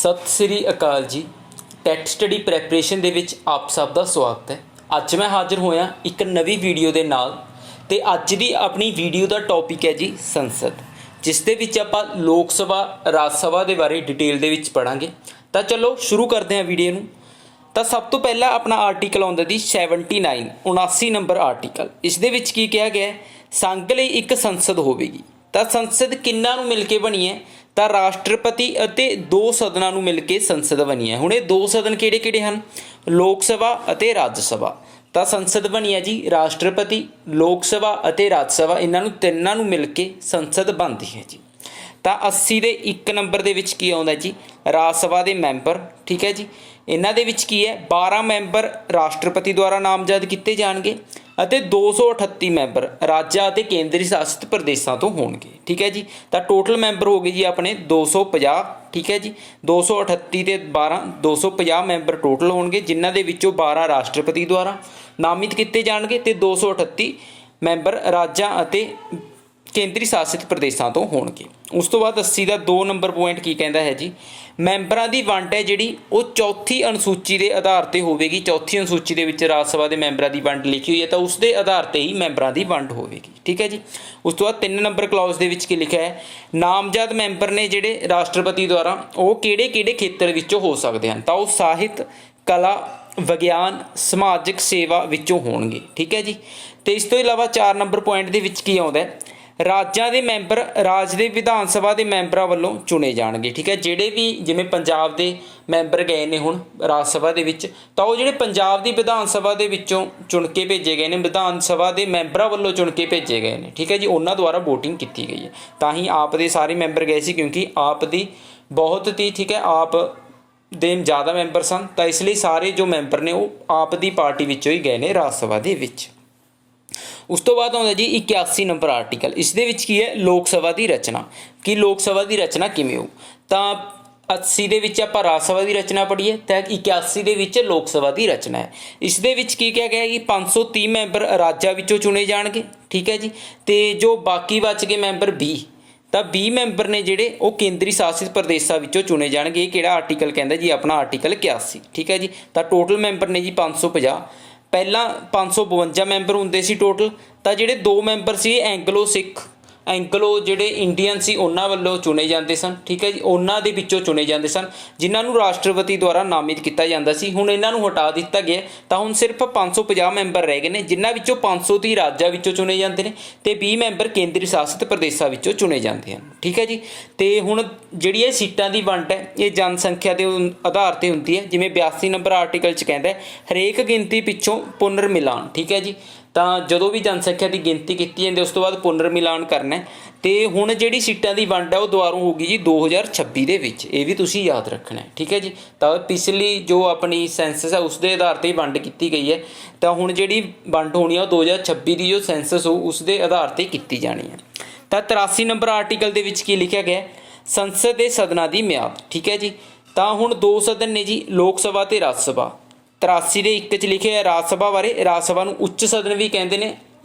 ਸਤਿ ਸ੍ਰੀ ਅਕਾਲ ਜੀ। TET study preparation ਦੇ ਵਿੱਚ ਆਪ ਸਭ ਦਾ ਸਵਾਗਤ ਹੈ। ਅੱਜ ਮੈਂ ਹਾਜ਼ਰ ਹੋਇਆ ਇੱਕ ਨਵੀਂ ਵੀਡੀਓ ਦੇ ਨਾਲ ਤੇ ਅੱਜ ਦੀ ਆਪਣੀ ਵੀਡੀਓ ਦਾ ਟੌਪਿਕ ਹੈ ਜੀ ਸੰਸਦ, ਜਿਸ ਦੇ ਵਿੱਚ ਆਪਾਂ ਲੋਕ ਸਭਾ ਰਾਜ ਸਭਾ ਦੇ ਬਾਰੇ ਡਿਟੇਲ ਦੇ ਵਿੱਚ ਪੜਾਂਗੇ। ਤਾਂ ਚਲੋ ਸ਼ੁਰੂ ਕਰਦੇ ਹਾਂ ਵੀਡੀਓ ਨੂੰ। ਤਾਂ ਸਭ ਤੋਂ ਪਹਿਲਾਂ ਆਪਣਾ ਆਰਟੀਕਲ ਆਉਂਦਾ ਜੀ 79 ਨੰਬਰ ਆਰਟੀਕਲ। ਇਸ ਦੇ ਵਿੱਚ ਕੀ ਕਿਹਾ ਗਿਆ ਹੈ? ਸੰਘ ਲਈ ਇੱਕ ਸੰਸਦ ਹੋਵੇਗੀ। ਤਾਂ ਸੰਸਦ ਕਿੰਨਾਂ ਨੂੰ ਮਿਲ ਕੇ ਬਣੀ ਹੈ? ਤਾਂ ਰਾਸ਼ਟਰਪਤੀ ਅਤੇ 2 ਸਦਨਾਂ ਨੂੰ ਮਿਲ ਕੇ ਸੰਸਦ ਬਣੀ ਹੈ। ਹੁਣ ਇਹ 2 ਸਦਨ ਕਿਹੜੇ ਕਿਹੜੇ ਹਨ? ਲੋਕ ਸਭਾ ਅਤੇ ਰਾਜ ਸਭਾ। ਤਾਂ ਸੰਸਦ ਬਣੀ ਹੈ ਜੀ ਰਾਸ਼ਟਰਪਤੀ, ਲੋਕ ਸਭਾ ਅਤੇ ਰਾਜ ਸਭਾ, ਇਹਨਾਂ ਨੂੰ ਤਿੰਨਾਂ ਨੂੰ ਮਿਲ ਕੇ ਸੰਸਦ ਬਣਦੀ ਹੈ ਜੀ। ਤਾਂ 80 ਦੇ 1 ਨੰਬਰ ਦੇ ਵਿੱਚ ਕੀ ਆਉਂਦਾ ਜੀ? ਰਾਜ ਸਭਾ ਦੇ ਮੈਂਬਰ, ਠੀਕ ਹੈ ਜੀ। ਇਹਨਾਂ ਦੇ ਵਿੱਚ ਕੀ ਹੈ? 12 ਮੈਂਬਰ ਰਾਸ਼ਟਰਪਤੀ ਦੁਆਰਾ ਨਾਮਜ਼ਦ ਕੀਤੇ ਜਾਣਗੇ ਅਤੇ 238 ਮੈਂਬਰ ਰਾਜਾਂ ਅਤੇ ਕੇਂਦਰੀ ਸ਼ਾਸਿਤ ਪ੍ਰਦੇਸ਼ਾਂ ਤੋਂ ਹੋਣਗੇ, ਠੀਕ ਹੈ ਜੀ। ਤਾਂ ਟੋਟਲ ਮੈਂਬਰ ਹੋ ਗਏ ਜੀ ਆਪਣੇ 250, ਠੀਕ ਹੈ ਜੀ। 238 ਤੇ 12 250 ਮੈਂਬਰ ਟੋਟਲ ਹੋਣਗੇ, ਜਿਨ੍ਹਾਂ ਦੇ ਵਿੱਚੋਂ 12 ਰਾਸ਼ਟਰਪਤੀ ਦੁਆਰਾ ਨਾਮਿਤ ਕੀਤੇ ਜਾਣਗੇ ਤੇ 238 ਮੈਂਬਰ ਰਾਜਾਂ ਅਤੇ ਕੇਂਦਰੀ ਸ਼ਾਸਿਤ ਪ੍ਰਦੇਸ਼ਾਂ ਤੋਂ ਹੋਣਗੇ। ਉਸ ਤੋਂ ਬਾਅਦ 80 ਦਾ 2 ਨੰਬਰ ਪੁਆਇੰਟ ਕੀ ਕਹਿੰਦਾ ਹੈ ਜੀ? ਮੈਂਬਰਾਂ ਦੀ ਵੰਡ ਹੈ ਜਿਹੜੀ ਉਹ ਚੌਥੀ ਅਨੁਸੂਚੀ ਦੇ ਆਧਾਰ 'ਤੇ ਹੋਵੇਗੀ। ਚੌਥੀ ਅਨੁਸੂਚੀ ਦੇ ਵਿੱਚ ਰਾਜ ਸਭਾ ਦੇ ਮੈਂਬਰਾਂ ਦੀ ਵੰਡ ਲਿਖੀ ਹੋਈ ਹੈ, ਤਾਂ ਉਸ ਦੇ ਆਧਾਰ 'ਤੇ ਹੀ ਮੈਂਬਰਾਂ ਦੀ ਵੰਡ ਹੋਵੇਗੀ, ਠੀਕ ਹੈ ਜੀ। ਉਸ ਤੋਂ ਬਾਅਦ 3 ਨੰਬਰ ਕਲੌਜ਼ ਦੇ ਵਿੱਚ ਕੀ ਲਿਖਿਆ ਹੈ? ਨਾਮਜ਼ਦ ਮੈਂਬਰ ਨੇ ਜਿਹੜੇ ਰਾਸ਼ਟਰਪਤੀ ਦੁਆਰਾ, ਉਹ ਕਿਹੜੇ ਕਿਹੜੇ ਖੇਤਰ ਵਿੱਚੋਂ ਹੋ ਸਕਦੇ ਹਨ? ਤਾਂ ਉਹ ਸਾਹਿਤ, ਕਲਾ, ਵਿਗਿਆਨ, ਸਮਾਜਿਕ ਸੇਵਾ ਵਿੱਚੋਂ ਹੋਣਗੇ, ਠੀਕ ਹੈ ਜੀ। ਅਤੇ ਇਸ ਤੋਂ ਇਲਾਵਾ 4 ਨੰਬਰ ਪੁਆਇੰਟ ਦੇ ਵਿੱਚ ਕੀ ਆਉਂਦਾ ਹੈ? ਰਾਜਾਂ ਦੇ ਮੈਂਬਰ ਰਾਜ ਦੇ ਵਿਧਾਨ ਸਭਾ ਦੇ ਮੈਂਬਰਾਂ ਵੱਲੋਂ ਚੁਣੇ ਜਾਣਗੇ, ਠੀਕ ਹੈ। ਜਿਹੜੇ ਵੀ ਜਿਵੇਂ ਪੰਜਾਬ ਦੇ ਮੈਂਬਰ ਗਏ ਨੇ ਹੁਣ ਰਾਜ ਸਭਾ ਦੇ ਵਿੱਚ, ਤਾਂ ਉਹ ਜਿਹੜੇ ਪੰਜਾਬ ਦੀ ਵਿਧਾਨ ਸਭਾ ਦੇ ਵਿੱਚੋਂ ਚੁਣ ਕੇ ਭੇਜੇ ਗਏ ਨੇ, ਵਿਧਾਨ ਸਭਾ ਦੇ ਮੈਂਬਰਾਂ ਵੱਲੋਂ ਚੁਣ ਕੇ ਭੇਜੇ ਗਏ ਨੇ, ਠੀਕ ਹੈ ਜੀ। ਉਹਨਾਂ ਦੁਆਰਾ ਵੋਟਿੰਗ ਕੀਤੀ ਗਈ ਹੈ, ਤਾਂ ਹੀ ਆਪ ਦੇ ਸਾਰੇ ਮੈਂਬਰ ਗਏ ਸੀ, ਕਿਉਂਕਿ ਆਪ ਦੀ ਬਹੁਤ ਹੀ, ਠੀਕ ਹੈ, ਆਪ ਦੇ ਜ਼ਿਆਦਾ ਮੈਂਬਰ ਸਨ, ਤਾਂ ਇਸ ਲਈ ਸਾਰੇ ਜੋ ਮੈਂਬਰ ਨੇ ਉਹ ਆਪ ਦੀ ਪਾਰਟੀ ਵਿੱਚੋਂ ਹੀ ਗਏ ਨੇ ਰਾਜ ਸਭਾ ਦੇ ਵਿੱਚ। ਉਸ ਤੋਂ ਬਾਅਦ ਆਉਂਦਾ ਜੀ 81 ਨੰਬਰ ਆਰਟੀਕਲ। ਇਸ ਦੇ ਵਿੱਚ ਕੀ ਹੈ? ਲੋਕ ਸਭਾ ਦੀ ਰਚਨਾ। ਕਿ ਲੋਕ ਸਭਾ ਦੀ ਰਚਨਾ ਕਿਵੇਂ ਹੋਊ? ਤਾਂ 80 ਦੇ ਵਿੱਚ ਆਪਾਂ ਰਾਜ ਸਭਾ ਦੀ ਰਚਨਾ ਪੜ੍ਹੀਏ, ਤਾਂ 81 ਦੇ ਵਿੱਚ ਲੋਕ ਸਭਾ ਦੀ ਰਚਨਾ ਹੈ। ਇਸ ਦੇ ਵਿੱਚ ਕੀ ਕਿਹਾ ਗਿਆ ਕਿ 530 ਮੈਂਬਰ ਰਾਜਾਂ ਵਿੱਚੋਂ ਚੁਣੇ ਜਾਣਗੇ, ਠੀਕ ਹੈ ਜੀ। ਅਤੇ ਜੋ ਬਾਕੀ ਬਚ ਗਏ ਮੈਂਬਰ 20, ਤਾਂ 20 ਮੈਂਬਰ ਨੇ ਜਿਹੜੇ ਉਹ ਕੇਂਦਰੀ ਸ਼ਾਸਿਤ ਪ੍ਰਦੇਸ਼ਾਂ ਵਿੱਚੋਂ ਚੁਣੇ ਜਾਣਗੇ। ਇਹ ਕਿਹੜਾ ਆਰਟੀਕਲ ਕਹਿੰਦਾ ਜੀ? ਆਪਣਾ ਆਰਟੀਕਲ 81, ਠੀਕ ਹੈ ਜੀ। ਤਾਂ ਟੋਟਲ ਮੈਂਬਰ ਨੇ ਜੀ 550। ਪਹਿਲਾਂ 552 ਮੈਂਬਰ ਹੁੰਦੇ ਸੀ ਟੋਟਲ, ਤਾਂ ਜਿਹੜੇ 2 ਮੈਂਬਰ ਸੀ ਐਂਗਲੋ ਸਿੱਖ, ਐਂਗਲੋ ਜਿਹੜੇ ਇੰਡੀਅਨ ਸੀ ਉਹਨਾਂ ਵੱਲੋਂ ਚੁਣੇ ਜਾਂਦੇ ਸਨ, ਠੀਕ ਹੈ ਜੀ। ਉਹਨਾਂ ਦੇ ਵਿੱਚੋਂ ਚੁਣੇ ਜਾਂਦੇ ਸਨ, ਜਿਨ੍ਹਾਂ ਨੂੰ ਰਾਸ਼ਟਰਪਤੀ ਦੁਆਰਾ ਨਾਮਿਤ ਕੀਤਾ ਜਾਂਦਾ ਸੀ। ਹੁਣ ਇਹਨਾਂ ਨੂੰ ਹਟਾ ਦਿੱਤਾ ਗਿਆ, ਤਾਂ ਹੁਣ ਸਿਰਫ 550 ਮੈਂਬਰ ਰਹਿ ਗਏ ਨੇ, ਜਿਨ੍ਹਾਂ ਵਿੱਚੋਂ 530 ਰਾਜਾਂ ਵਿੱਚੋਂ ਚੁਣੇ ਜਾਂਦੇ ਨੇ ਅਤੇ 20 ਮੈਂਬਰ ਕੇਂਦਰੀ ਸ਼ਾਸਿਤ ਪ੍ਰਦੇਸ਼ਾਂ ਵਿੱਚੋਂ ਚੁਣੇ ਜਾਂਦੇ ਹਨ, ਠੀਕ ਹੈ ਜੀ। ਅਤੇ ਹੁਣ ਜਿਹੜੀ ਇਹ ਸੀਟਾਂ ਦੀ ਵੰਡ ਹੈ, ਇਹ ਜਨਸੰਖਿਆ ਦੇ ਆਧਾਰ 'ਤੇ ਹੁੰਦੀ ਹੈ। ਜਿਵੇਂ 82 ਨੰਬਰ ਆਰਟੀਕਲ 'ਚ ਕਹਿੰਦਾ ਹਰੇਕ ਗਿਣਤੀ ਪਿੱਛੋਂ ਪੁਨਰ ਮਿਲਾਨ, ਠੀਕ ਹੈ ਜੀ। ਤਾਂ ਜਦੋਂ ਵੀ ਜਨਸੰਖਿਆ ਦੀ ਗਿਣਤੀ ਕੀਤੀ ਜਾਂਦੀ, ਉਸ ਤੋਂ ਬਾਅਦ ਪੁਨਰ ਮਿਲਾਨ ਕਰਨਾ। ਅਤੇ ਹੁਣ ਜਿਹੜੀ ਸੀਟਾਂ ਦੀ ਵੰਡ ਹੈ ਉਹ ਦੁਬਾਰਾ ਹੋਊਗੀ ਜੀ 2026 ਦੇ ਵਿੱਚ। ਇਹ ਵੀ ਤੁਸੀਂ ਯਾਦ ਰੱਖਣਾ, ਠੀਕ ਹੈ ਜੀ। ਤਾਂ ਪਿਛਲੀ ਜੋ ਆਪਣੀ ਸੈਂਸਸ ਹੈ ਉਸ ਦੇ ਆਧਾਰ 'ਤੇ ਵੰਡ ਕੀਤੀ ਗਈ ਹੈ, ਤਾਂ ਹੁਣ ਜਿਹੜੀ ਵੰਡ ਹੋਣੀ ਆ ਉਹ 2026 ਦੀ ਜੋ ਸੈਂਸਸ ਹੋਊ ਉਸ ਦੇ ਆਧਾਰ 'ਤੇ ਕੀਤੀ ਜਾਣੀ ਹੈ। ਤਾਂ 83 ਨੰਬਰ ਆਰਟੀਕਲ ਦੇ ਵਿੱਚ ਕੀ ਲਿਖਿਆ ਗਿਆ? ਸੰਸਦ ਦੇ ਸਦਨਾਂ ਦੀ ਮਿਆਦ, ਠੀਕ ਹੈ ਜੀ। ਤਾਂ ਹੁਣ 2 ਸਦਨ ਨੇ ਜੀ, ਲੋਕ ਸਭਾ ਅਤੇ ਰਾਜ ਸਭਾ। 83 ਦੇ 1 'ਚ ਲਿਖਿਆ ਹੈ ਰਾਜ ਸਭਾ ਬਾਰੇ। ਰਾਜ ਸਭਾ ਨੂੰ ਉੱਚ ਸਦਨ ਵੀ ਕਹਿੰਦੇ ਨੇ,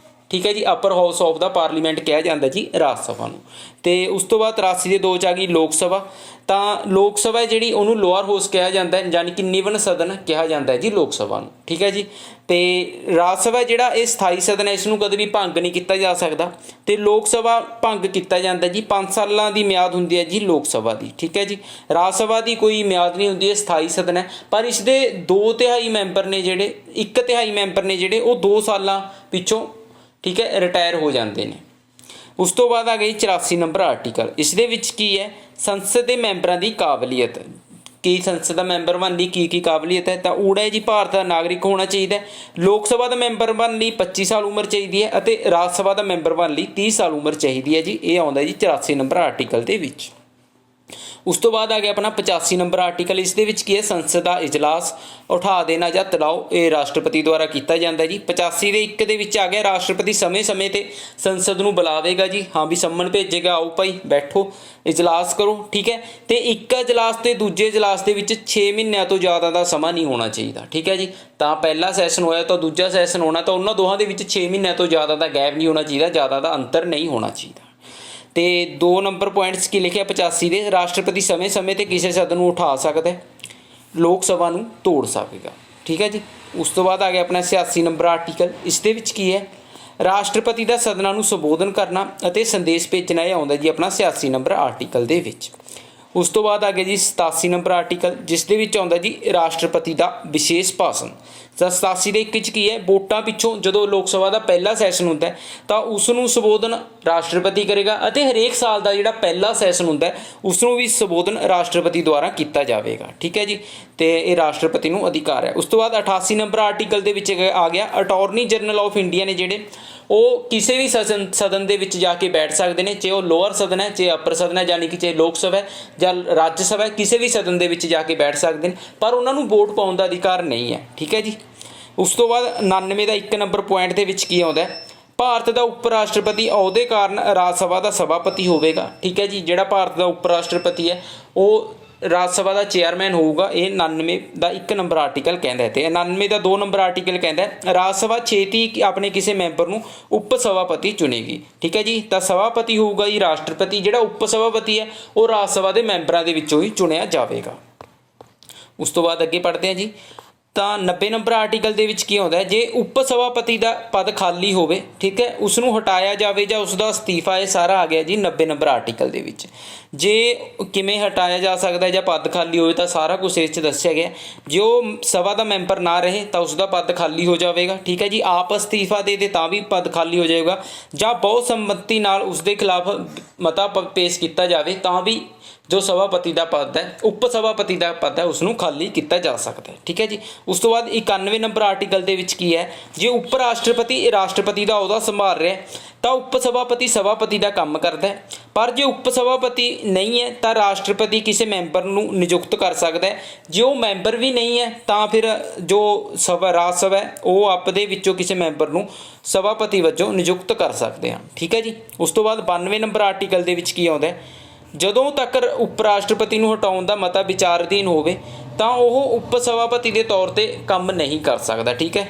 ਠੀਕ ਹੈ ਜੀ। ਅਪਰ ਹਾਊਸ ਆਫ ਦਾ ਪਾਰਲੀਮੈਂਟ ਕਿਹਾ ਜਾਂਦਾ ਜੀ ਰਾਜ ਸਭਾ ਨੂੰ। ਅਤੇ ਉਸ ਤੋਂ ਬਾਅਦ 83 ਦੇ 2 'ਚ ਆ ਗਈ ਲੋਕ ਸਭਾ। ਤਾਂ ਲੋਕ ਸਭਾ ਜਿਹੜੀ ਉਹਨੂੰ ਲੋਅਰ ਹਾਊਸ ਕਿਹਾ ਜਾਂਦਾ ਹੈ, ਯਾਨੀ ਕਿ ਨਿਮਨ ਸਦਨ ਕਿਹਾ ਜਾਂਦਾ ਹੈ ਜੀ ਲੋਕ ਸਭਾ ਨੂੰ, ਠੀਕ ਹੈ ਜੀ। ਅਤੇ ਰਾਜ ਸਭਾ ਜਿਹੜਾ ਇਹ ਸਥਾਈ ਸਦਨ ਹੈ, ਇਸ ਨੂੰ ਕਦੇ ਵੀ ਭੰਗ ਨਹੀਂ ਕੀਤਾ ਜਾ ਸਕਦਾ। ਅਤੇ ਲੋਕ ਸਭਾ ਭੰਗ ਕੀਤਾ ਜਾਂਦਾ ਜੀ, 5 ਸਾਲਾਂ ਦੀ ਮਿਆਦ ਹੁੰਦੀ ਹੈ ਜੀ ਲੋਕ ਸਭਾ ਦੀ, ਠੀਕ ਹੈ ਜੀ। ਰਾਜ ਸਭਾ ਦੀ ਕੋਈ ਮਿਆਦ ਨਹੀਂ ਹੁੰਦੀ, ਇਹ ਸਥਾਈ ਸਦਨ ਹੈ। ਪਰ ਇਸ ਦੇ 2/3 ਮੈਂਬਰ ਨੇ ਜਿਹੜੇ, 1/3 ਮੈਂਬਰ ਨੇ ਜਿਹੜੇ ਉਹ 2 ਸਾਲਾਂ ਪਿੱਛੋਂ, ਠੀਕ ਹੈ, ਰਿਟਾਇਰ ਹੋ ਜਾਂਦੇ ਨੇ। ਉਸ ਤੋਂ ਬਾਅਦ ਆ ਗਈ 84 ਨੰਬਰ ਆਰਟੀਕਲ। ਇਸ ਦੇ ਵਿੱਚ ਕੀ ਹੈ? ਸੰਸਦ ਦੇ ਮੈਂਬਰਾਂ ਦੀ ਕਾਬਲੀਅਤ। ਕਿ ਸੰਸਦ ਦਾ ਮੈਂਬਰ ਬਣਨ ਲਈ ਕੀ ਕਾਬਲੀਅਤ ਹੈ? ਤਾਂ ਊੜਾ ਹੈ ਜੀ, ਭਾਰਤ ਦਾ ਨਾਗਰਿਕ ਹੋਣਾ ਚਾਹੀਦਾ। ਲੋਕ ਸਭਾ ਦਾ ਮੈਂਬਰ ਬਣਨ ਲਈ 25 ਸਾਲ ਉਮਰ ਚਾਹੀਦੀ ਹੈ ਅਤੇ ਰਾਜ ਸਭਾ ਦਾ ਮੈਂਬਰ ਬਣਨ ਲਈ 30 ਸਾਲ ਉਮਰ ਚਾਹੀਦੀ ਹੈ ਜੀ। ਇਹ ਆਉਂਦਾ ਜੀ 84 ਨੰਬਰ ਆਰਟੀਕਲ ਦੇ ਵਿੱਚ। ਉਸ ਤੋਂ ਬਾਅਦ ਆ ਗਿਆ ਆਪਣਾ 85 ਨੰਬਰ ਆਰਟੀਕਲ। ਇਸ ਦੇ ਵਿੱਚ ਕੀ ਹੈ? ਸੰਸਦ ਦਾ ਇਜਲਾਸ ਉਠਾ ਦੇਣਾ ਜਾਂ ਤੜਾਓ, ਇਹ ਰਾਸ਼ਟਰਪਤੀ ਦੁਆਰਾ ਕੀਤਾ ਜਾਂਦਾ ਜੀ। 85 ਦੇ 1 ਦੇ ਵਿੱਚ ਆ ਗਿਆ ਰਾਸ਼ਟਰਪਤੀ ਸਮੇਂ ਸਮੇਂ 'ਤੇ ਸੰਸਦ ਨੂੰ ਬੁਲਾਵੇਗਾ ਜੀ, ਹਾਂ ਵੀ ਸੰਮਨ ਭੇਜੇਗਾ, ਆਓ ਭਾਈ ਬੈਠੋ ਇਜਲਾਸ ਕਰੋ, ਠੀਕ ਹੈ। ਅਤੇ ਇੱਕ ਇਜਲਾਸ ਅਤੇ ਦੂਜੇ ਇਜਲਾਸ ਦੇ ਵਿੱਚ 6 ਮਹੀਨਿਆਂ ਤੋਂ ਜ਼ਿਆਦਾ ਦਾ ਸਮਾਂ ਨਹੀਂ ਹੋਣਾ ਚਾਹੀਦਾ, ਠੀਕ ਹੈ ਜੀ। ਤਾਂ ਪਹਿਲਾ ਸੈਸ਼ਨ ਹੋਇਆ ਤਾਂ ਦੂਜਾ ਸੈਸ਼ਨ ਹੋਣਾ, ਤਾਂ ਉਹਨਾਂ ਦੋਹਾਂ ਦੇ ਵਿੱਚ 6 ਮਹੀਨਿਆਂ ਤੋਂ ਜ਼ਿਆਦਾ ਦਾ ਗੈਪ ਨਹੀਂ ਹੋਣਾ ਚਾਹੀਦਾ, ਜ਼ਿਆਦਾ ਦਾ ਅੰਤਰ ਨਹੀਂ ਹੋਣਾ ਚਾਹੀਦਾ। ਤੇ 2 ਨੰਬਰ ਪੁਆਇੰਟਸ ਕੀ ਲਿਖਿਆ 85 ਦੇ, ਰਾਸ਼ਟਰਪਤੀ ਸਮੇਂ ਸਮੇਂ ਤੇ ਕਿਸੇ ਸਦਨ ਨੂੰ ਉਠਾ ਸਕਦਾ ਹੈ, ਲੋਕ ਸਭਾ ਨੂੰ ਤੋੜ ਸਕੇਗਾ। ਠੀਕ ਹੈ ਜੀ। ਉਸ ਤੋਂ ਬਾਅਦ ਆ ਗਿਆ ਆਪਣਾ 86 ਨੰਬਰ ਆਰਟੀਕਲ। ਇਸ ਦੇ ਵਿੱਚ ਕੀ ਹੈ, ਰਾਸ਼ਟਰਪਤੀ ਦਾ ਸਦਨਾਂ ਨੂੰ ਸੰਬੋਧਨ ਕਰਨਾ ਅਤੇ ਸੰਦੇਸ਼ ਭੇਜਣਾ, ਇਹ ਆਉਂਦਾ ਜੀ ਆਪਣਾ 86 ਨੰਬਰ ਆਰਟੀਕਲ ਦੇ ਵਿੱਚ। ਉਸ ਤੋਂ ਬਾਅਦ ਆ ਗਿਆ ਜੀ 87 ਨੰਬਰ ਆਰਟੀਕਲ, ਜਿਸ ਦੇ ਵਿੱਚ ਆਉਂਦਾ ਜੀ ਰਾਸ਼ਟਰਪਤੀ ਦਾ ਵਿਸ਼ੇਸ਼ ਭਾਸ਼ਣ। ਤਾਂ 87 ਦੇ 1 'ਚ ਕੀ ਹੈ, ਵੋਟਾਂ ਪਿੱਛੋਂ ਜਦੋਂ ਲੋਕ ਸਭਾ ਦਾ ਪਹਿਲਾ ਸੈਸ਼ਨ ਹੁੰਦਾ ਤਾਂ ਉਸ ਨੂੰ ਸੰਬੋਧਨ ਰਾਸ਼ਟਰਪਤੀ ਕਰੇਗਾ, ਅਤੇ ਹਰੇਕ ਸਾਲ ਦਾ ਜਿਹੜਾ ਪਹਿਲਾ ਸੈਸ਼ਨ ਹੁੰਦਾ ਉਸ ਨੂੰ ਵੀ ਸੰਬੋਧਨ ਰਾਸ਼ਟਰਪਤੀ ਦੁਆਰਾ ਕੀਤਾ ਜਾਵੇਗਾ। ਠੀਕ ਹੈ ਜੀ। ਤੇ ਇਹ ਰਾਸ਼ਟਰਪਤੀ ਨੂੰ ਅਧਿਕਾਰ ਹੈ। ਉਸ ਤੋਂ ਬਾਅਦ 88 ਨੰਬਰ ਆਰਟੀਕਲ ਦੇ ਵਿੱਚ ਆ ਗਿਆ ਅਟਾਰਨੀ ਜਨਰਲ ਆਫ ਇੰਡੀਆ ਨੇ ਜਿਹੜੇ ਉਹ ਕਿਸੇ ਵੀ ਸਦਨ ਦੇ ਵਿੱਚ ਜਾ ਕੇ ਬੈਠ ਸਕਦੇ ਨੇ, ਚਾਹੇ ਉਹ ਲੋਅਰ ਸਦਨ ਹੈ, ਚਾਹੇ ਅਪਰ ਸਦਨ ਹੈ, ਯਾਨੀ ਕਿ ਚਾਹੇ ਲੋਕ ਸਭਾ ਹੈ ਜਾਂ ਰਾਜ ਸਭਾ ਹੈ, ਕਿਸੇ ਵੀ ਸਦਨ ਦੇ ਵਿੱਚ ਜਾ ਕੇ ਬੈਠ ਸਕਦੇ ਨੇ, ਪਰ ਉਹਨਾਂ ਨੂੰ ਵੋਟ ਪਾਉਣ ਦਾ ਅਧਿਕਾਰ ਨਹੀਂ ਹੈ। ਠੀਕ ਹੈ ਜੀ। ਉਸ ਤੋਂ ਬਾਅਦ 99 ਦਾ 1 ਨੰਬਰ ਪੁਆਇੰਟ ਦੇ ਵਿੱਚ ਕੀ ਆਉਂਦਾ, ਭਾਰਤ ਦਾ ਉਪ ਰਾਸ਼ਟਰਪਤੀ ਅਹੁਦੇ ਕਾਰਨ ਰਾਜ ਸਭਾ ਦਾ ਸਭਾਪਤੀ ਹੋਵੇਗਾ। ਠੀਕ ਹੈ ਜੀ। ਜਿਹੜਾ ਭਾਰਤ ਦਾ ਉਪ ਰਾਸ਼ਟਰਪਤੀ ਹੈ ਉਹ ਰਾਜ ਸਭਾ ਦਾ ਚੇਅਰਮੈਨ ਹੋਊਗਾ। ਇਹ 99 ਦਾ 1 ਨੰਬਰ ਆਰਟੀਕਲ ਕਹਿੰਦਾ ਹੈ। ਤੇ 99 ਦਾ 2 ਨੰਬਰ ਆਰਟੀਕਲ ਕਹਿੰਦਾ ਰਾਜ ਸਭਾ ਛੇਤੀ ਆਪਣੇ ਕਿਸੇ ਮੈਂਬਰ ਨੂੰ ਉਪ ਸਭਾਪਤੀ ਚੁਣੇਗੀ। ਠੀਕ ਹੈ ਜੀ। ਤਾਂ ਸਭਾਪਤੀ ਹੋਊਗਾ ਜੀ ਰਾਸ਼ਟਰਪਤੀ, ਜਿਹੜਾ ਉਪ ਸਭਾਪਤੀ ਹੈ ਉਹ ਰਾਜ ਸਭਾ ਦੇ ਮੈਂਬਰਾਂ ਦੇ ਵਿੱਚੋਂ ਹੀ ਚੁਣਿਆ ਜਾਵੇਗਾ। ਉਸ ਤੋਂ ਬਾਅਦ ਅੱਗੇ ਪੜ੍ਹਦੇ ਹਾਂ ਜੀ। ਤਾਂ 90 ਨੰਬਰ ਆਰਟੀਕਲ ਦੇ ਵਿੱਚ ਕੀ ਆਉਂਦਾ, ਜੇ ਉਪ ਸਭਾਪਤੀ ਦਾ ਪਦ ਖਾਲੀ ਹੋਵੇ, ਠੀਕ ਹੈ, ਉਸ ਨੂੰ ਹਟਾਇਆ ਜਾਵੇ ਜਾਂ ਉਸ ਦਾ ਅਸਤੀਫਾ, ਇਹ ਸਾਰਾ ਆ ਗਿਆ ਜੀ 90 ਨੰਬਰ ਆਰਟੀਕਲ ਦੇ ਵਿੱਚ। ਜੇ ਕਿਵੇਂ ਹਟਾਇਆ ਜਾ ਸਕਦਾ ਜਾਂ ਪਦ ਖਾਲੀ ਹੋਵੇ ਤਾਂ ਸਾਰਾ ਕੁਝ ਇਸ 'ਚ ਦੱਸਿਆ ਗਿਆ। ਜੇ ਉਹ ਸਭਾ ਦਾ ਮੈਂਬਰ ਨਾ ਰਹੇ ਤਾਂ ਉਸ ਦਾ ਪਦ ਖਾਲੀ ਹੋ ਜਾਵੇਗਾ। ਠੀਕ ਹੈ ਜੀ। ਆਪ ਅਸਤੀਫਾ ਦੇ ਤਾਂ ਵੀ ਪਦ ਖਾਲੀ ਹੋ ਜਾਏਗਾ, ਜਾਂ ਬਹੁਤ ਸੰਮਤੀ ਨਾਲ ਉਸ ਦੇ ਖਿਲਾਫ ਮਤਾ ਪੇਸ਼ ਕੀਤਾ ਜਾਵੇ ਤਾਂ ਵੀ ਜੋ ਸਭਾਪਤੀ ਦਾ ਪਦ ਹੈ, ਉਪ ਸਭਾਪਤੀ ਦਾ ਪਦ ਹੈ, ਉਸ ਨੂੰ ਖਾਲੀ ਕੀਤਾ ਜਾ ਸਕਦਾ ਹੈ। ਠੀਕ ਹੈ ਜੀ। ਉਸ ਤੋਂ ਬਾਅਦ 91 ਨੰਬਰ ਆਰਟੀਕਲ ਦੇ ਵਿੱਚ ਕੀ ਹੈ, ਜੇ ਉਪ ਰਾਸ਼ਟਰਪਤੀ ਰਾਸ਼ਟਰਪਤੀ ਦਾ ਅਹੁਦਾ ਸੰਭਾਲ ਰਿਹਾ ਤਾਂ ਉਪ ਸਭਾਪਤੀ ਸਭਾਪਤੀ ਦਾ ਕੰਮ ਕਰਦਾ ਹੈ, ਪਰ ਜੇ ਉਪ ਸਭਾਪਤੀ ਨਹੀਂ ਹੈ ਤਾਂ ਰਾਸ਼ਟਰਪਤੀ ਕਿਸੇ ਮੈਂਬਰ ਨੂੰ ਨਿਯੁਕਤ ਕਰ ਸਕਦਾ ਹੈ। ਜੇ ਉਹ ਮੈਂਬਰ ਵੀ ਨਹੀਂ ਹੈ ਤਾਂ ਫਿਰ ਜੋ ਰਾਜ ਸਭਾ ਹੈ ਉਹ ਆਪਦੇ ਵਿੱਚੋਂ ਕਿਸੇ ਮੈਂਬਰ ਨੂੰ ਸਭਾਪਤੀ ਵਜੋਂ ਨਿਯੁਕਤ ਕਰ ਸਕਦੇ ਹਨ। ਠੀਕ ਹੈ ਜੀ। ਉਸ ਤੋਂ ਬਾਅਦ 92 ਨੰਬਰ ਆਰਟੀਕਲ ਦੇ ਵਿੱਚ ਕੀ ਆਉਂਦਾ, ਜਦੋਂ ਤੱਕ ਉਪ ਰਾਸ਼ਟਰਪਤੀ ਨੂੰ ਹਟਾਉਣ ਦਾ ਮਤਾ ਵਿਚਾਰ ਅਧੀਨ ਹੋਵੇ ਤਾਂ ਉਹ ਉਪ ਸਭਾਪਤੀ ਦੇ ਤੌਰ 'ਤੇ ਕੰਮ ਨਹੀਂ ਕਰ ਸਕਦਾ। ਠੀਕ ਹੈ,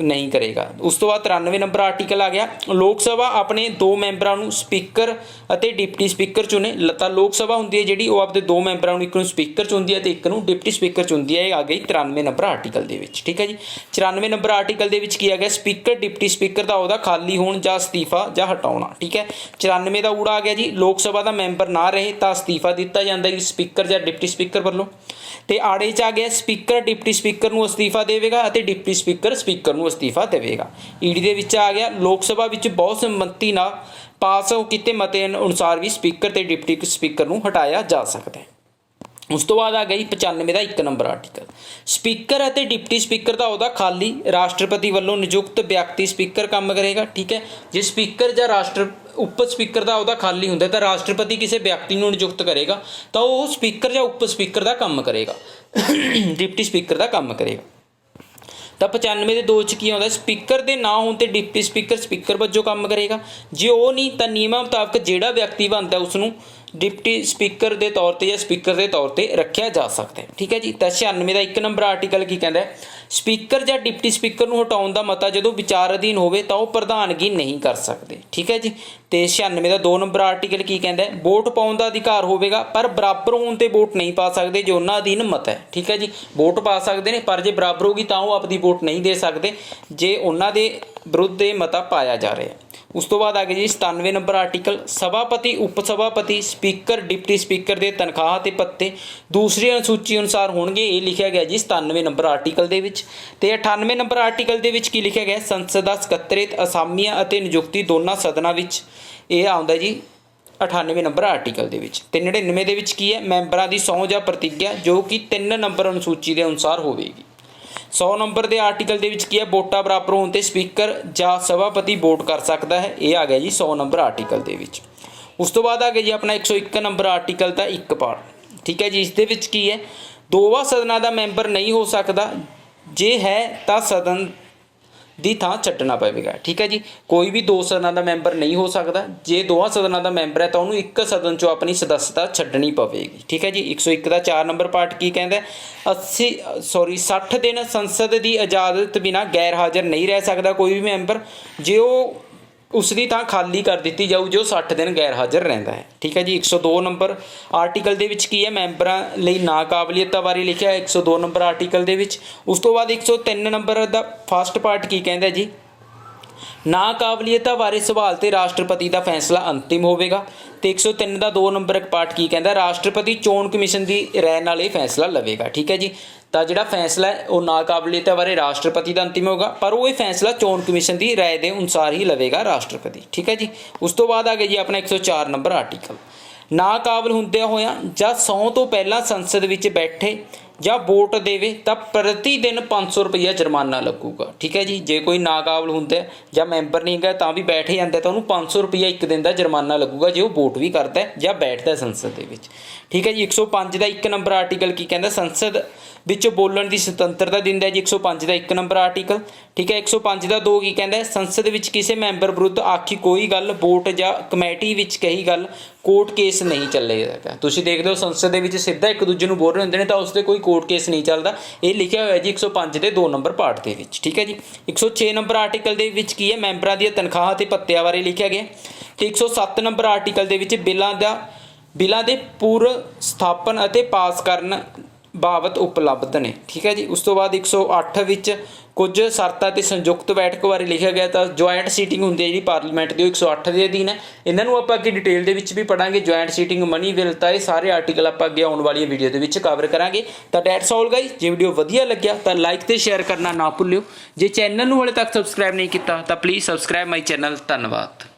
ਨਹੀਂ ਕਰੇਗਾ। ਉਸ ਤੋਂ ਬਾਅਦ 93 ਨੰਬਰ ਆਰਟੀਕਲ ਆ ਗਿਆ, ਲੋਕ ਸਭਾ ਆਪਣੇ 2 ਮੈਂਬਰਾਂ ਨੂੰ ਸਪੀਕਰ ਅਤੇ ਡਿਪਟੀ ਸਪੀਕਰ ਚੁਣੇ। ਤਾਂ ਲੋਕ ਸਭਾ ਹੁੰਦੀ ਹੈ ਜਿਹੜੀ ਉਹ ਆਪਣੇ 2 ਮੈਂਬਰਾਂ ਨੂੰ, ਇੱਕ ਨੂੰ ਸਪੀਕਰ ਚੁਣਦੀ ਹੈ ਤੇ ਇੱਕ ਨੂੰ ਡਿਪਟੀ ਸਪੀਕਰ ਚੁਣਦੀ ਹੈ। ਇਹ ਆ ਗਈ 93 ਨੰਬਰ ਆਰਟੀਕਲ ਦੇ ਵਿੱਚ। ਠੀਕ ਹੈ ਜੀ। 94 ਨੰਬਰ ਆਰਟੀਕਲ ਦੇ ਵਿੱਚ ਕੀ ਆ ਗਿਆ, ਸਪੀਕਰ ਡਿਪਟੀ ਸਪੀਕਰ ਦਾ ਅਹੁਦਾ ਖਾਲੀ ਹੋਣ ਜਾਂ ਅਸਤੀਫਾ ਜਾਂ ਹਟਾਉਣਾ। ਠੀਕ ਹੈ। 94 ਦਾ ਊੜਾ ਆ ਗਿਆ ਜੀ, ਲੋਕ ਸਭਾ ਦਾ ਮੈਂਬਰ ਨਾ ਰਹੇ ਤਾਂ ਅਸਤੀਫਾ ਦਿੱਤਾ ਜਾਂਦਾ ਜੀ ਸਪੀਕਰ ਜਾਂ ਡਿਪਟੀ ਸਪੀਕਰ ਵੱਲੋਂ। ਤੇ ਆੜੇ 'ਚ ਆ ਗਿਆ, ਸਪੀਕਰ ਡਿਪਟੀ ਸਪੀਕਰ ਨੂੰ ਅਸਤੀਫਾ ਦੇਵੇਗਾ ਅਤੇ ਡਿਪਟੀ ਸਪੀਕਰ ਸਪੀਕਰ ਨੂੰ ਅਸਤੀਫਾ ਦੇਵੇਗਾ। ਈਡੀ ਦੇ ਵਿੱਚ ਆ ਗਿਆ, ਲੋਕ ਸਭਾ ਵਿੱਚ ਬਹੁਤ ਸੰਮਤੀ ਨਾਲ ਪਾਸ ਕੀਤੇ ਮਤੇ ਅਨੁਸਾਰ ਵੀ ਸਪੀਕਰ ਤੇ ਡਿਪਟੀ ਸਪੀਕਰ ਨੂੰ ਹਟਾਇਆ ਜਾ ਸਕਦਾ ਹੈ। ਉਸ ਤੋਂ ਬਾਅਦ ਆ ਗਈ 95 ਦਾ 1 ਨੰਬਰ ਆਰਟੀਕਲ, ਸਪੀਕਰ ਅਤੇ ਡਿਪਟੀ ਸਪੀਕਰ ਦਾ ਅਹੁਦਾ ਖਾਲੀ, ਰਾਸ਼ਟਰਪਤੀ ਵੱਲੋਂ ਨਿਯੁਕਤ ਵਿਅਕਤੀ ਸਪੀਕਰ ਕੰਮ ਕਰੇਗਾ। ਠੀਕ ਹੈ। ਜੇ ਸਪੀਕਰ ਜਾਂ ਉਪ ਸਪੀਕਰ ਦਾ ਅਹੁਦਾ ਖਾਲੀ ਹੁੰਦਾ ਤਾਂ ਰਾਸ਼ਟਰਪਤੀ ਕਿਸੇ ਵਿਅਕਤੀ ਨੂੰ ਨਿਯੁਕਤ ਕਰੇਗਾ ਤਾਂ ਉਹ ਸਪੀਕਰ ਜਾਂ ਉਪ ਸਪੀਕਰ ਦਾ ਕੰਮ ਕਰੇਗਾ, ਡਿਪਟੀ ਸਪੀਕਰ ਦਾ ਕੰਮ ਕਰੇਗਾ। ਤਾਂ 95 ਦੇ 2 'ਚ ਕੀ ਆਉਂਦਾ, ਸਪੀਕਰ ਦੇ ਨਾ ਹੋਣ 'ਤੇ ਡਿਪਟੀ ਸਪੀਕਰ ਸਪੀਕਰ ਵਜੋਂ ਕੰਮ ਕਰੇਗਾ। ਜੇ ਉਹ ਨਹੀਂ ਤਾਂ ਨਿਯਮਾਂ ਮੁਤਾਬਕ ਜਿਹੜਾ ਵਿਅਕਤੀ ਬਣਦਾ ਉਸ ਨੂੰ ਡਿਪਟੀ ਸਪੀਕਰ ਦੇ ਤੌਰ 'ਤੇ ਜਾਂ ਸਪੀਕਰ ਦੇ ਤੌਰ 'ਤੇ ਰੱਖਿਆ ਜਾ ਸਕਦਾ ਹੈ। ਠੀਕ ਹੈ ਜੀ। ਤਾਂ 96 ਦਾ 1 ਨੰਬਰ ਆਰਟੀਕਲ ਕੀ ਕਹਿੰਦਾ, ਸਪੀਕਰ ਜਾਂ ਡਿਪਟੀ ਸਪੀਕਰ ਨੂੰ ਹਟਾਉਣ ਦਾ ਮਤਾ ਜਦੋਂ ਵਿਚਾਰ ਅਧੀਨ ਹੋਵੇ ਤਾਂ ਉਹ ਪ੍ਰਧਾਨਗੀ ਨਹੀਂ ਕਰ ਸਕਦੇ। ਠੀਕ ਹੈ ਜੀ। ਤੇ 96 ਦਾ 2 ਨੰਬਰ ਆਰਟੀਕਲ ਕੀ ਕਹਿੰਦਾ, ਵੋਟ ਪਾਉਣ ਦਾ ਅਧਿਕਾਰ ਹੋਵੇਗਾ ਪਰ ਬਰਾਬਰ ਹੋਣ 'ਤੇ ਵੋਟ ਨਹੀਂ ਪਾ ਸਕਦੇ ਜੇ ਉਹਨਾਂ ਅਧੀਨ ਮਤ ਹੈ। ਠੀਕ ਹੈ ਜੀ। ਵੋਟ ਪਾ ਸਕਦੇ ਨੇ ਪਰ ਜੇ ਬਰਾਬਰ ਹੋਗੀ ਤਾਂ ਉਹ ਆਪਣੀ ਵੋਟ ਨਹੀਂ ਦੇ ਸਕਦੇ ਜੇ ਉਹਨਾਂ ਦੇ ਵਿਰੁੱਧ ਇਹ ਮਤਾ ਪਾਇਆ ਜਾ ਰਿਹਾ। ਉਸ ਤੋਂ ਬਾਅਦ ਆ ਗਿਆ ਜੀ 97 ਨੰਬਰ ਆਰਟੀਕਲ, ਸਭਾਪਤੀ ਉਪ ਸਭਾਪਤੀ ਸਪੀਕਰ ਡਿਪਟੀ ਸਪੀਕਰ ਦੇ ਤਨਖਾਹ ਅਤੇ ਭੱਤੇ ਦੂਸਰੀ ਅਨੁਸੂਚੀ ਅਨੁਸਾਰ ਹੋਣਗੇ। ਇਹ ਲਿਖਿਆ ਗਿਆ ਜੀ 97 ਨੰਬਰ ਆਰਟੀਕਲ ਦੇ ਵਿੱਚ। ਤੇ 98 ਨੰਬਰ ਆਰਟੀਕਲ ਦੇ ਵਿੱਚ ਕੀ ਲਿਖਿਆ ਗਿਆ, ਸੰਸਦ ਦਾ ਸਕੱਤਰੇਤ ਅਸਾਮੀਆਂ ਅਤੇ ਨਿਯੁਕਤੀ ਦੋਨਾਂ ਸਦਨਾਂ ਵਿੱਚ। ਇਹ ਆਉਂਦਾ ਜੀ 98 ਨੰਬਰ ਆਰਟੀਕਲ ਦੇ ਵਿੱਚ। ਤੇ 99 ਦੇ ਵਿੱਚ ਕੀ ਹੈ, ਮੈਂਬਰਾਂ ਦੀ ਸਹੁੰ ਜਾਂ ਪ੍ਰਤੀਗਿਆ ਜੋ ਕਿ 3 ਨੰਬਰ ਅਨੁਸੂਚੀ ਦੇ ਅਨੁਸਾਰ ਹੋਵੇਗੀ। 100 ਨੰਬਰ ਦੇ ਆਰਟੀਕਲ ਦੇ ਵਿੱਚ ਕੀ ਹੈ, ਵੋਟਾਂ ਬਰਾਬਰ ਹੋਣ 'ਤੇ ਸਪੀਕਰ ਜਾਂ ਸਭਾਪਤੀ ਵੋਟ ਕਰ ਸਕਦਾ ਹੈ। ਇਹ ਆ ਗਿਆ ਜੀ 100 ਨੰਬਰ ਆਰਟੀਕਲ ਦੇ ਵਿੱਚ। ਉਸ ਤੋਂ ਬਾਅਦ ਆ ਗਿਆ ਜੀ ਆਪਣਾ 101 ਨੰਬਰ ਆਰਟੀਕਲ ਦਾ 1 ਪਾਰਟ। ਠੀਕ ਹੈ ਜੀ। ਇਸ ਦੇ ਵਿੱਚ ਕੀ ਹੈ, ਦੋਵਾਂ ਸਦਨਾਂ ਦਾ ਮੈਂਬਰ ਨਹੀਂ ਹੋ ਸਕਦਾ, ਜੇ ਹੈ ਤਾਂ ਸਦਨ ਦੀ ਥਾਂ ਛੱਡਣਾ ਪਵੇਗਾ। ਠੀਕ ਹੈ ਜੀ। ਕੋਈ ਵੀ 2 ਸਦਨਾਂ ਦਾ ਮੈਂਬਰ ਨਹੀਂ ਹੋ ਸਕਦਾ, ਜੇ ਦੋਵਾਂ ਸਦਨਾਂ ਦਾ ਮੈਂਬਰ ਹੈ ਤਾਂ ਉਹਨੂੰ ਇੱਕ ਸਦਨ 'ਚੋਂ ਆਪਣੀ ਸਦੱਸਤਾ ਛੱਡਣੀ ਪਵੇਗੀ। ਠੀਕ ਹੈ ਜੀ। 101 ਦਾ 4 ਨੰਬਰ ਪਾਰਟ ਕੀ ਕਹਿੰਦਾ, 60 ਦਿਨ ਸੰਸਦ ਦੀ ਇਜਾਜ਼ਤ ਬਿਨਾਂ ਗੈਰ ਹਾਜ਼ਰ ਨਹੀਂ ਰਹਿ ਸਕਦਾ ਕੋਈ ਵੀ ਮੈਂਬਰ। ਜੇ ਉਹ ਉਸਦੀ ਥਾਂ ਖਾਲੀ ਕਰ ਦਿੱਤੀ ਜਾਊ ਜੋ 60 ਦਿਨ ਗੈਰ ਹਾਜ਼ਰ ਰਹਿੰਦਾ ਹੈ। ਠੀਕ ਹੈ ਜੀ। 102 ਨੰਬਰ ਆਰਟੀਕਲ ਦੇ ਵਿੱਚ ਕੀ ਹੈ, ਮੈਂਬਰਾਂ ਲਈ ਨਾਕਾਬਲੀਅਤਾਂ ਬਾਰੇ ਲਿਖਿਆ 102 ਨੰਬਰ ਆਰਟੀਕਲ ਦੇ ਵਿੱਚ। ਉਸ ਤੋਂ ਬਾਅਦ 103 ਨੰਬਰ ਦਾ ਫਸਟ ਪਾਰਟ ਕੀ ਕਹਿੰਦਾ ਜੀ, ਨਾਕਾਬਲੀਅਤਾਂ ਬਾਰੇ ਸਵਾਲ ਤੇ ਰਾਸ਼ਟਰਪਤੀ ਦਾ ਫੈਸਲਾ ਅੰਤਿਮ ਹੋਵੇਗਾ। ਤੇ 103 ਦਾ 2 ਨੰਬਰ ਪਾਰਟ ਕੀ ਕਹਿੰਦਾ, ਰਾਸ਼ਟਰਪਤੀ ਚੋਣ ਕਮਿਸ਼ਨ ਦੀ ਰਾਏ ਨਾਲ ਇਹ ਫੈਸਲਾ ਲਵੇਗਾ। ਠੀਕ ਹੈ ਜੀ। ਤਾਂ ਜਿਹੜਾ ਫੈਸਲਾ ਹੈ ਉਹ ਨਾਕਾਬਲੀਅਤਾਂ ਬਾਰੇ ਰਾਸ਼ਟਰਪਤੀ ਦਾ ਅੰਤਿਮ ਹੋਗਾ, ਪਰ ਉਹ ਇਹ ਫੈਸਲਾ ਚੋਣ ਕਮਿਸ਼ਨ ਦੀ ਰਾਏ ਦੇ ਅਨੁਸਾਰ ਹੀ ਲਵੇਗਾ ਰਾਸ਼ਟਰਪਤੀ। ਠੀਕ ਹੈ ਜੀ। ਉਸ ਤੋਂ ਬਾਅਦ ਆ ਗਿਆ ਜੀ ਆਪਣਾ 104 ਨੰਬਰ ਆਰਟੀਕਲ, ਨਾਕਾਬਲ ਹੁੰਦਿਆਂ ਹੋਇਆਂ ਜਾਂ ਸਹੁੰ ਤੋਂ ਪਹਿਲਾਂ ਸੰਸਦ ਵਿੱਚ ਬੈਠੇ ਜਾਂ ਵੋਟ ਦੇਵੇ ਤਾਂ ਪ੍ਰਤੀ ਦਿਨ 500 ਰੁਪਈਆ ਜੁਰਮਾਨਾ ਲੱਗੂਗਾ। ਠੀਕ ਹੈ ਜੀ। ਜੇ ਕੋਈ ਨਾਕਾਬਲ ਹੁੰਦਾ ਜਾਂ ਮੈਂਬਰ ਨਹੀਂ ਹੈਗਾ ਤਾਂ ਵੀ ਬੈਠ ਜਾਂਦਾ ਤਾਂ ਉਹਨੂੰ 500 ਰੁਪਈਆ ਇੱਕ ਦਿਨ ਦਾ ਜੁਰਮਾਨਾ ਲੱਗੂਗਾ ਜੇ ਉਹ ਵੋਟ ਵੀ ਕਰਦਾ ਜਾਂ ਬੈਠਦਾ ਸੰਸਦ ਦੇ ਵਿੱਚ। ਠੀਕ ਹੈ ਜੀ। 105 ਦਾ 1 ਨੰਬਰ ਆਰਟੀਕਲ ਕੀ ਕਹਿੰਦਾ, ਸੰਸਦ ਵਿੱਚ ਬੋਲਣ ਦੀ ਸੁਤੰਤਰਤਾ ਦਿੰਦਾ ਜੀ 105 ਦਾ 1 ਨੰਬਰ ਆਰਟੀਕਲ। ਠੀਕ ਹੈ। 105 ਦਾ 2 ਕੀ ਕਹਿੰਦਾ, ਸੰਸਦ ਵਿੱਚ ਕਿਸੇ ਮੈਂਬਰ ਵਿਰੁੱਧ ਆਖੀ ਕੋਈ ਗੱਲ ਵੋਟ ਜਾਂ ਕਮੇਟੀ ਵਿੱਚ ਕਹੀ ਗੱਲ ਕੋਰਟ ਕੇਸ ਨਹੀਂ ਚੱਲੇਗਾ। ਤੁਸੀਂ ਦੇਖਦੇ ਹੋ ਸੰਸਦ ਦੇ ਵਿੱਚ ਸਿੱਧਾ ਇੱਕ ਦੂਜੇ ਨੂੰ ਬੋਲ ਰਹੇ ਹੁੰਦੇ ਨੇ ਤਾਂ ਉਸ 'ਤੇ ਕੋਈ ਕੋਰਟ ਕੇਸ ਨਹੀਂ ਚੱਲਦਾ। ਇਹ ਲਿਖਿਆ ਹੋਇਆ ਜੀ 105 ਦੇ 2 ਨੰਬਰ ਪਾਰਟ ਦੇ ਵਿੱਚ। ਠੀਕ ਹੈ ਜੀ। 106 ਨੰਬਰ ਆਰਟੀਕਲ ਦੇ ਵਿੱਚ ਕੀ ਹੈ, ਮੈਂਬਰਾਂ ਦੀਆਂ ਤਨਖਾਹਾਂ ਅਤੇ ਭੱਤਿਆਂ ਬਾਰੇ ਲਿਖਿਆ ਗਿਆ। ਤੇ 107 ਨੰਬਰ ਆਰਟੀਕਲ ਦੇ ਵਿੱਚ ਬਿੱਲਾਂ ਦੇ ਪੂਰਵ ਸਥਾਪਨ ਅਤੇ ਪਾਸ ਕਰਨ ਬਾਬਤ ਉਪਲਬਧ ਨੇ। ਠੀਕ ਹੈ ਜੀ। ਉਸ ਤੋਂ ਬਾਅਦ 108 ਵਿੱਚ ਕੁਝ ਸ਼ਰਤਾਂ ਅਤੇ ਸੰਯੁਕਤ ਬੈਠਕ ਬਾਰੇ ਲਿਖਿਆ ਗਿਆ। ਤਾਂ ਜੁਆਇੰਟ ਸੀਟਿੰਗ ਹੁੰਦੀ ਹੈ ਜਿਹੜੀ ਪਾਰਲੀਮੈਂਟ ਦੀ, ਉਹ 108 ਦੇ ਅਧੀਨ ਹੈ। ਇਹਨਾਂ ਨੂੰ ਆਪਾਂ ਅੱਗੇ ਡਿਟੇਲ ਦੇ ਵਿੱਚ ਵੀ ਪੜਾਂਗੇ। ਜੁਆਇੰਟ ਸੀਟਿੰਗ, ਮਨੀ ਬਿੱਲ, ਤਾਂ ਇਹ ਸਾਰੇ ਆਰਟੀਕਲ ਆਪਾਂ ਅੱਗੇ ਆਉਣ ਵਾਲੀ ਵੀਡੀਓ ਦੇ ਵਿੱਚ ਕਵਰ ਕਰਾਂਗੇ। ਤਾਂ ਡੈਟਸ ਆਲ ਗਾਈਜ਼। ਜੇ ਵੀਡੀਓ ਵਧੀਆ ਲੱਗਿਆ ਤਾਂ ਲਾਈਕ ਤੇ ਸ਼ੇਅਰ ਕਰਨਾ ਨਾ ਭੁੱਲਿਓ। ਜੇ ਚੈਨਲ ਨੂੰ ਹਾਲੇ ਤੱਕ ਸਬਸਕ੍ਰਾਈਬ ਨਹੀਂ ਕੀਤਾ ਤਾਂ ਪਲੀਜ਼ ਸਬਸਕ੍ਰਾਈਬ ਮਾਈ ਚੈਨਲ। ਧੰਨਵਾਦ।